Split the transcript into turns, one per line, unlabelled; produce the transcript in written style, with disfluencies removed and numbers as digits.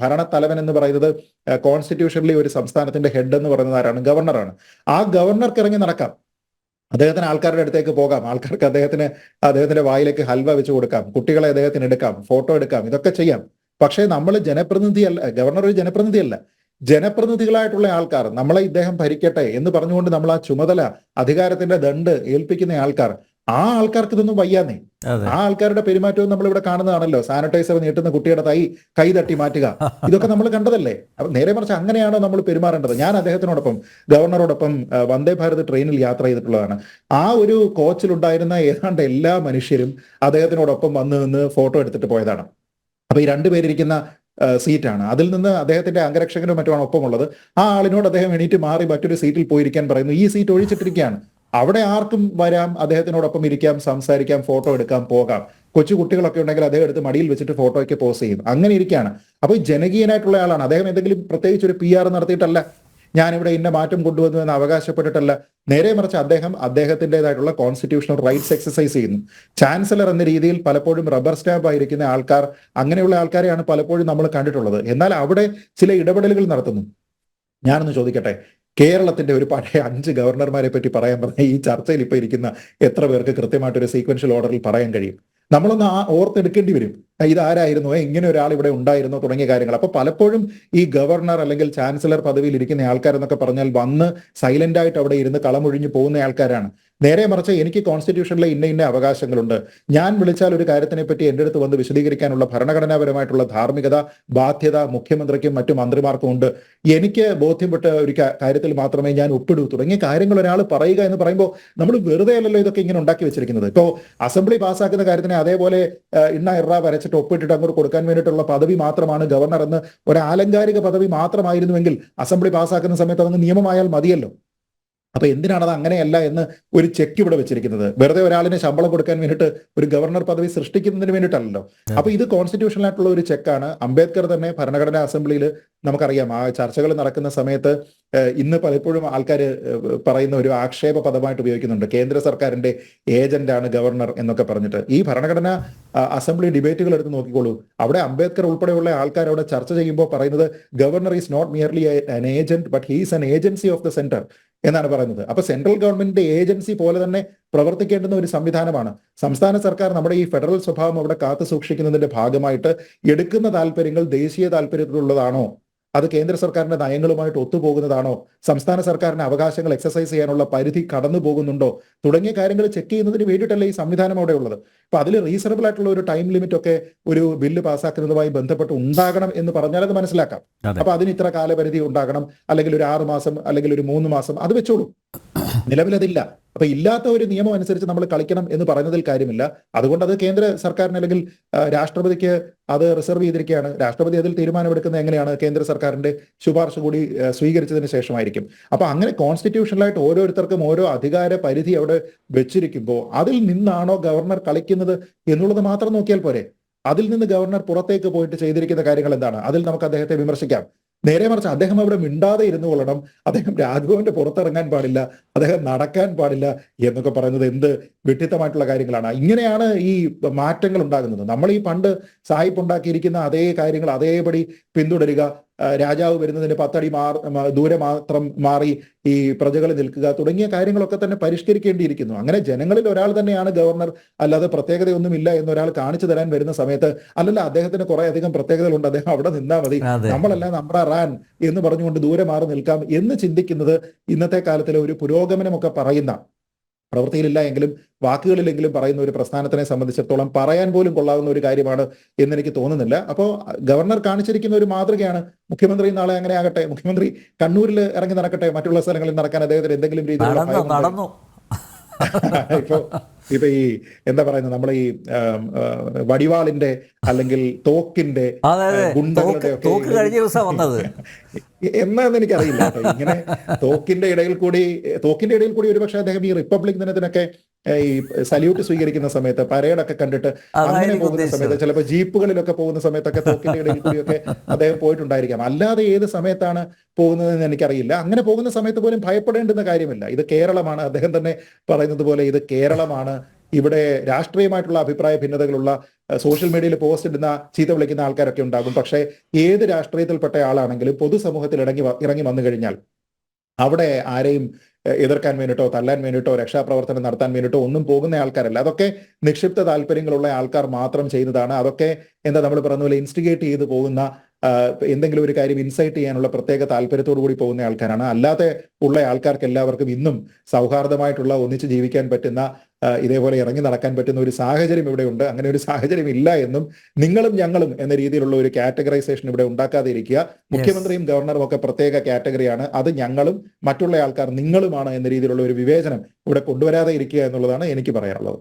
ഭരണത്തലവൻ എന്ന് പറയുന്നത് കോൺസ്റ്റിറ്റ്യൂഷനിലെ ഒരു സംസ്ഥാനത്തിന്റെ ഹെഡ് എന്ന് പറയുന്നത് ആരാണ്? ഗവർണറാണ്. ആ ഗവർണർക്ക് ഇറങ്ങി നടക്കാം, അദ്ദേഹത്തിന് ആൾക്കാരുടെ അടുത്തേക്ക് പോകാം, ആൾക്കാർക്ക് അദ്ദേഹത്തിന്റെ വായിലേക്ക് ഹൽവ വെച്ച് കൊടുക്കാം, കുട്ടികളെ അദ്ദേഹത്തിന് എടുക്കാം, ഫോട്ടോ എടുക്കാം, ഇതൊക്കെ ചെയ്യാം. പക്ഷേ നമ്മൾ ജനപ്രതിനിധിയല്ല, ഗവർണർ ഒരു ജനപ്രതിനിധിയല്ല. ജനപ്രതിനിധികളായിട്ടുള്ള ആൾക്കാർ നമ്മളെ ഇദ്ദേഹം ഭരിക്കട്ടെ എന്ന് പറഞ്ഞുകൊണ്ട് നമ്മൾ ആ ചുമതല, അധികാരത്തിന്റെ ദണ്ട് ഏൽപ്പിക്കുന്ന ആൾക്കാർ, ആ ആൾക്കാർക്ക് ഇതൊന്നും വയ്യാന്നേ. ആ ആൾക്കാരുടെ പെരുമാറ്റവും നമ്മൾ ഇവിടെ കാണുന്നതാണല്ലോ. സാനിറ്റൈസർ നീട്ടുന്ന കുട്ടിയുടെ കൈ തട്ടി മാറ്റുക, ഇതൊക്കെ നമ്മൾ കണ്ടതല്ലേ. അപ്പൊ നേരെ മറിച്ച് അങ്ങനെയാണോ നമ്മൾ പെരുമാറേണ്ടത്? ഞാൻ അദ്ദേഹത്തിനോടൊപ്പം, ഗവർണറോടൊപ്പം വന്ദേ ഭാരത് ട്രെയിനിൽ യാത്ര ചെയ്തിട്ടുള്ളതാണ്. ആ ഒരു കോച്ചിലുണ്ടായിരുന്ന ഏതാണ്ട് എല്ലാ മനുഷ്യരും അദ്ദേഹത്തിനോടൊപ്പം വന്ന് നിന്ന് ഫോട്ടോ എടുത്തിട്ട് പോയതാണ്. അപ്പൊ ഈ രണ്ടുപേരിരിക്കുന്ന സീറ്റാണ്. അതിൽ നിന്ന് അദ്ദേഹത്തിന്റെ അംഗരക്ഷകനും മറ്റുമാണ് ഒപ്പമുള്ളത്. ആ ആളിനോട് അദ്ദേഹം എണീറ്റ് മാറി മറ്റൊരു സീറ്റിൽ പോയിരിക്കാൻ പറയുന്നു. ഈ സീറ്റ് ഒഴിച്ചിട്ടിരിക്കുകയാണ്. അവിടെ ആർക്കും വരാം, അദ്ദേഹത്തിനോടൊപ്പം ഇരിക്കാം, സംസാരിക്കാം, ഫോട്ടോ എടുക്കാം, പോകാം. കൊച്ചു കുട്ടികളൊക്കെ ഉണ്ടെങ്കിൽ അദ്ദേഹം എടുത്ത് മടിയിൽ വെച്ചിട്ട് ഫോട്ടോയ്ക്ക് പോസ് ചെയ്യും. അങ്ങനെ ഇരിക്കുകയാണ്. അപ്പൊ ജനകീയനായിട്ടുള്ള ആളാണ് അദ്ദേഹം. എന്തെങ്കിലും പ്രത്യേകിച്ച് ഒരു PR നടത്തിയിട്ടല്ല, ഞാനിവിടെ ഇന്ന മാറ്റം കൊണ്ടുവന്നു എന്ന് അവകാശപ്പെട്ടിട്ടല്ല. നേരെ മറിച്ച് അദ്ദേഹത്തിൻ്റെതായിട്ടുള്ള കോൺസ്റ്റിറ്റ്യൂഷണൽ റൈറ്റ്സ് എക്സസൈസ് ചെയ്യുന്നു. ചാൻസലർ എന്ന രീതിയിൽ പലപ്പോഴും റബ്ബർ സ്റ്റാമ്പ് ആയിരിക്കുന്ന ആൾക്കാർ, അങ്ങനെയുള്ള ആൾക്കാരെയാണ് പലപ്പോഴും നമ്മൾ കണ്ടിട്ടുള്ളത്. എന്നാൽ അവിടെ ചില ഇടപെടലുകൾ നടത്തുന്നു. ഞാനൊന്ന് ചോദിക്കട്ടെ, കേരളത്തിന്റെ ഒരു പഴയ 5 ഗവർണർമാരെ പറ്റി പറയാൻ പറഞ്ഞ ഈ ചർച്ചയിൽ ഇപ്പൊ ഇരിക്കുന്ന എത്ര പേർക്ക് കൃത്യമായിട്ടൊരു സീക്വൻഷ്യൽ ഓർഡറിൽ പറയാൻ കഴിയും? നമ്മളൊന്ന് ഓർത്തെടുക്കേണ്ടി വരും, ഇതാരായിരുന്നു, ഇങ്ങനെ ഒരാൾ ഇവിടെ ഉണ്ടായിരുന്നോ, തുടങ്ങിയ കാര്യങ്ങൾ. അപ്പൊ പലപ്പോഴും ഈ ഗവർണർ അല്ലെങ്കിൽ ചാൻസലർ പദവിയിൽ ഇരിക്കുന്ന ആൾക്കാരെന്നൊക്കെ പറഞ്ഞാൽ വന്ന് സൈലന്റ് ആയിട്ട് അവിടെ ഇരുന്ന് കളമൊഴിഞ്ഞു പോകുന്ന ആൾക്കാരാണ്. നേരെ മറിച്ച് എനിക്ക് കോൺസ്റ്റിറ്റ്യൂഷനിലെ ഇന്ന അവകാശങ്ങളുണ്ട്, ഞാൻ വിളിച്ചാൽ ഒരു കാര്യത്തിനെ പറ്റി എൻ്റെ അടുത്ത് വന്ന് വിശദീകരിക്കാനുള്ള ഭരണഘടനാപരമായിട്ടുള്ള ധാർമ്മികത, ബാധ്യത മുഖ്യമന്ത്രിക്കും മറ്റു മന്ത്രിമാർക്കും ഉണ്ട്, എനിക്ക് ബോധ്യപ്പെട്ട ഒരു കാര്യത്തിൽ മാത്രമേ ഞാൻ ഒപ്പിടൂ, തുടങ്ങിയ കാര്യങ്ങൾ ഒരാൾ പറയുക എന്ന് പറയുമ്പോൾ നമ്മൾ വെറുതെ അല്ലല്ലോ ഇതൊക്കെ ഇങ്ങനെ ഉണ്ടാക്കി വെച്ചിരിക്കുന്നത്. ഇപ്പോൾ അസംബ്ലി പാസ്സാക്കുന്ന കാര്യത്തിനെ അതേപോലെ ഇറ വരച്ചിട്ട് ഒപ്പിട്ടിട്ട് അങ്ങോട്ട് കൊടുക്കാൻ വേണ്ടിയിട്ടുള്ള പദവി മാത്രമാണ് ഗവർണർ എന്ന്, ഒരു ആലങ്കാരിക പദവി മാത്രമായിരുന്നുവെങ്കിൽ അസംബ്ലി പാസ്സാക്കുന്ന സമയത്ത് അതങ്ങ് നിയമമായാൽ മതിയല്ലോ. അപ്പൊ എന്തിനാണത് അങ്ങനെയല്ല എന്ന് ഒരു ചെക്ക് ഇവിടെ വെച്ചിരിക്കുന്നത്? വെറുതെ ഒരാളിന് ശമ്പളം കൊടുക്കാൻ വേണ്ടിയിട്ട് ഒരു ഗവർണർ പദവി സൃഷ്ടിക്കുന്നതിന് വേണ്ടിയിട്ടല്ലോ. അപ്പൊ ഇത് കോൺസ്റ്റിറ്റ്യൂഷണലായിട്ടുള്ള ഒരു ചെക്കാണ്. അംബേദ്കർ തന്നെ ഭരണഘടനാ അസംബ്ലിയിൽ നമുക്കറിയാം, ആ ചർച്ചകൾ നടക്കുന്ന സമയത്ത് ഇന്ന് പലപ്പോഴും ആൾക്കാർ പറയുന്ന ഒരു ആക്ഷേപ പദമായിട്ട് ഉപയോഗിക്കുന്നുണ്ട്, കേന്ദ്ര സർക്കാരിന്റെ ഏജന്റാണ് ഗവർണർ എന്നൊക്കെ പറഞ്ഞിട്ട്. ഈ ഭരണഘടനാ അസംബ്ലി ഡിബേറ്റുകൾ എടുത്ത് നോക്കിക്കോളൂ. അവിടെ അംബേദ്കർ ഉൾപ്പെടെയുള്ള ആൾക്കാർ അവിടെ ചർച്ച ചെയ്യുമ്പോൾ പറയുന്നത് governor is not merely an agent but he's an agency of the centre എന്നാണ് പറയുന്നത്. അപ്പൊ സെൻട്രൽ ഗവൺമെന്റിന്റെ ഏജൻസി പോലെ തന്നെ പ്രവർത്തിക്കേണ്ടുന്ന ഒരു സംവിധാനമാണ്. സംസ്ഥാന സർക്കാർ നമ്മുടെ ഈ ഫെഡറൽ സ്വഭാവം അവിടെ കാത്തു സൂക്ഷിക്കുന്നതിന്റെ ഭാഗമായിട്ട് എടുക്കുന്ന താല്പര്യങ്ങൾ ദേശീയ താല്പര്യത്തിലുള്ളതാണോ, അത് കേന്ദ്ര സർക്കാരിന്റെ നയങ്ങളുമായിട്ട് ഒത്തുപോകുന്നതാണോ, സംസ്ഥാന സർക്കാരിന്റെ അവകാശങ്ങൾ എക്സസൈസ് ചെയ്യാനുള്ള പരിധി കടന്നു പോകുന്നുണ്ടോ, തുടങ്ങിയ കാര്യങ്ങൾ ചെക്ക് ചെയ്യുന്നതിന് വേണ്ടിയിട്ടല്ലേ ഈ സംവിധാനം അവിടെ ഉള്ളത്. അപ്പൊ അതിൽ റീസണബിൾ ആയിട്ടുള്ള ഒരു ടൈം ലിമിറ്റ് ഒക്കെ ഒരു ബില്ല് പാസ്സാക്കുന്നതുമായി ബന്ധപ്പെട്ട് ഉണ്ടാകണം എന്ന് പറഞ്ഞാൽ അത് മനസ്സിലാക്കാം. അപ്പൊ അതിന് ഇത്ര കാലപരിധി ഉണ്ടാകണം, അല്ലെങ്കിൽ ഒരു 6 മാസം, അല്ലെങ്കിൽ ഒരു 3 മാസം, അത് വെച്ചോളൂ. നിലവിലതില്ല. അപ്പൊ ഇല്ലാത്ത ഒരു നിയമം അനുസരിച്ച് നമ്മൾ കളിക്കണം എന്ന് പറയുന്നതിൽ കാര്യമില്ല. അതുകൊണ്ട് അത് കേന്ദ്ര സർക്കാരിന് അല്ലെങ്കിൽ രാഷ്ട്രപതിക്ക് അത് റിസർവ് ചെയ്തിരിക്കുകയാണ്. രാഷ്ട്രപതി അതിൽ തീരുമാനമെടുക്കുന്നത് എങ്ങനെയാണ്? കേന്ദ്ര സർക്കാരിന്റെ ശുപാർശ കൂടി സ്വീകരിച്ചതിന് ശേഷമായിരിക്കും. അപ്പൊ അങ്ങനെ കോൺസ്റ്റിറ്റ്യൂഷണലായിട്ട് ഓരോരുത്തർക്കും ഓരോ അധികാര പരിധി അവിടെ വെച്ചിരിക്കുമ്പോൾ അതിൽ നിന്നാണോ ഗവർണർ കളിക്കുന്നത് എന്നുള്ളത് മാത്രം നോക്കിയാൽ പോരെ. അതിൽ നിന്ന് ഗവർണർ പുറത്തേക്ക് പോയിട്ട് ചെയ്തിരിക്കുന്ന കാര്യങ്ങൾ എന്താണ്? അതിൽ നമുക്ക് അദ്ദേഹത്തെ വിമർശിക്കാം. നേരെ മറിച്ച് അദ്ദേഹം അവിടെ മിണ്ടാതെ ഇരുന്നു കൊള്ളണം, അദ്ദേഹം രാജ്ഭവന്റെ പുറത്തിറങ്ങാൻ പാടില്ല, അദ്ദേഹം നടക്കാൻ പാടില്ല എന്നൊക്കെ പറയുന്നത് എന്ത് വിഡ്ഢിത്തമായിട്ടുള്ള കാര്യങ്ങളാണ്. ഇങ്ങനെയാണ് ഈ മാറ്റങ്ങൾ ഉണ്ടാകുന്നത്. നമ്മൾ ഈ പണ്ട് സാഹിബ് ഉണ്ടാക്കിയിരിക്കുന്ന അതേ കാര്യങ്ങൾ അതേപടി പിന്തുടരുക, രാജാവ് വരുന്നതിന് 10 അടി ദൂരെ മാത്രം മാറി ഈ പ്രജകൾ നിൽക്കുക, തുടങ്ങിയ കാര്യങ്ങളൊക്കെ തന്നെ പരിഷ്കരിക്കേണ്ടിയിരിക്കുന്നു. അങ്ങനെ ജനങ്ങളിൽ ഒരാൾ തന്നെയാണ് ഗവർണർ, അല്ലാതെ പ്രത്യേകതയൊന്നുമില്ല എന്നൊരാൾ കാണിച്ചു തരാൻ വരുന്ന സമയത്ത് അല്ലല്ല അദ്ദേഹത്തിന് കുറെ അധികം പ്രത്യേകതകളുണ്ട്, അദ്ദേഹം അവിടെ നിന്നാൽ മതി, നമ്മളല്ല നമ്മുടെ റാൻ എന്ന് പറഞ്ഞുകൊണ്ട് ദൂരെ മാറി നിൽക്കാം എന്ന് ചിന്തിക്കുന്നത് ഇന്നത്തെ കാലത്തിലെ ഒരു പുരോഗമനമൊക്കെ പറയുന്ന, പ്രവൃത്തിയിലില്ല എങ്കിലും വാക്കുകളിലെങ്കിലും പറയുന്ന ഒരു പ്രസ്ഥാനത്തിനെ സംബന്ധിച്ചിടത്തോളം പറയാൻ പോലും കൊള്ളാവുന്ന ഒരു കാര്യമാണ് എന്നെനിക്ക് തോന്നുന്നില്ല. അപ്പോൾ ഗവർണർ കാണിച്ചിരിക്കുന്ന ഒരു മാതൃകയാണ്. മുഖ്യമന്ത്രി നാളെ അങ്ങനെ ആകട്ടെ, മുഖ്യമന്ത്രി കണ്ണൂരിൽ ഇറങ്ങി നടക്കട്ടെ, മറ്റുള്ള സ്ഥലങ്ങളിൽ നടക്കാൻ അദ്ദേഹത്തിന് എന്തെങ്കിലും രീതിയിലുള്ള ഇപ്പൊ ഈ എന്താ പറയുന്നത്, നമ്മളെ ഈ വടിവാളിന്റെ അല്ലെങ്കിൽ തോക്കിന്റെ ഗുണ്ടകളുടെ ഒക്കെ എന്നാന്ന് എനിക്കറിയില്ല. ഇങ്ങനെ തോക്കിന്റെ ഇടയിൽ കൂടി ഒരുപക്ഷെ അദ്ദേഹം ഈ റിപ്പബ്ലിക് ദിനത്തിനൊക്കെ ഈ സല്യൂട്ട് സ്വീകരിക്കുന്ന സമയത്ത് പരേഡൊക്കെ കണ്ടിട്ട് അങ്ങനെ പോകുന്ന സമയത്ത്, ചിലപ്പോൾ ജീപ്പുകളിലൊക്കെ പോകുന്ന സമയത്തൊക്കെ തോക്കിന്റെ ഇടയിൽ കൂടിയൊക്കെ അദ്ദേഹം പോയിട്ടുണ്ടായിരിക്കാം. അല്ലാതെ ഏത് സമയത്താണ് പോകുന്നതെന്ന് എനിക്കറിയില്ല. അങ്ങനെ പോകുന്ന സമയത്ത് പോലും ഭയപ്പെടേണ്ടുന്ന കാര്യമില്ല. ഇത് കേരളമാണ്, അദ്ദേഹം തന്നെ പറയുന്നത് പോലെ ഇത് കേരളമാണ്, ഇവിടെ രാഷ്ട്രീയമായിട്ടുള്ള അഭിപ്രായ ഭിന്നതകളുള്ള സോഷ്യൽ മീഡിയയിൽ പോസ്റ്റ് ഇടുന്ന ചീത്ത വിളിക്കുന്ന ആൾക്കാരൊക്കെ ഉണ്ടാകും. പക്ഷേ ഏത് രാഷ്ട്രീയത്തിൽപ്പെട്ട ആളാണെങ്കിലും പൊതുസമൂഹത്തിൽ ഇറങ്ങി വന്നു കഴിഞ്ഞാൽ അവിടെ ആരെയും എതിർക്കാൻ വേണ്ടിയിട്ടോ തല്ലാൻ വേണ്ടിയിട്ടോ രക്ഷാപ്രവർത്തനം നടത്താൻ വേണ്ടിയിട്ടോ ഒന്നും പോകുന്ന ആൾക്കാരല്ല. അതൊക്കെ നിക്ഷിപ്ത താല്പര്യങ്ങളുള്ള ആൾക്കാർ മാത്രം ചെയ്യുന്നതാണ്. അതൊക്കെ എന്താ നമ്മൾ പറഞ്ഞ പോലെ ഇൻസ്റ്റിഗേറ്റ് ചെയ്ത് പോകുന്ന എന്തെങ്കിലും ഒരു കാര്യം ഇൻസൈറ്റ് ചെയ്യാനുള്ള പ്രത്യേക താല്പര്യത്തോടു കൂടി പോകുന്ന ആൾക്കാരാണ്. അല്ലാതെ ഉള്ള ആൾക്കാർക്ക് എല്ലാവർക്കും ഇന്നും സൗഹാർദ്ദമായിട്ടുള്ള ഒന്നിച്ച് ജീവിക്കാൻ പറ്റുന്ന ഇതേപോലെ ഇറങ്ങി നടക്കാൻ പറ്റുന്ന ഒരു സാഹചര്യം ഇവിടെ ഉണ്ട്. അങ്ങനെ ഒരു സാഹചര്യം ഇല്ല എന്നും നിങ്ങളും ഞങ്ങളും എന്ന രീതിയിലുള്ള ഒരു കാറ്റഗറൈസേഷൻ ഇവിടെ ഉണ്ടാക്കാതെ ഇരിക്കുക. മുഖ്യമന്ത്രിയും ഗവർണറും ഒക്കെ പ്രത്യേക കാറ്റഗറിയാണ്. അത് ഞങ്ങളും മറ്റുള്ള ആൾക്കാർ നിങ്ങളുമാണ് എന്ന രീതിയിലുള്ള ഒരു വിവേചനം ഇവിടെ കൊണ്ടുവരാതെ ഇരിക്കുക എന്നുള്ളതാണ് എനിക്ക് പറയാനുള്ളത്.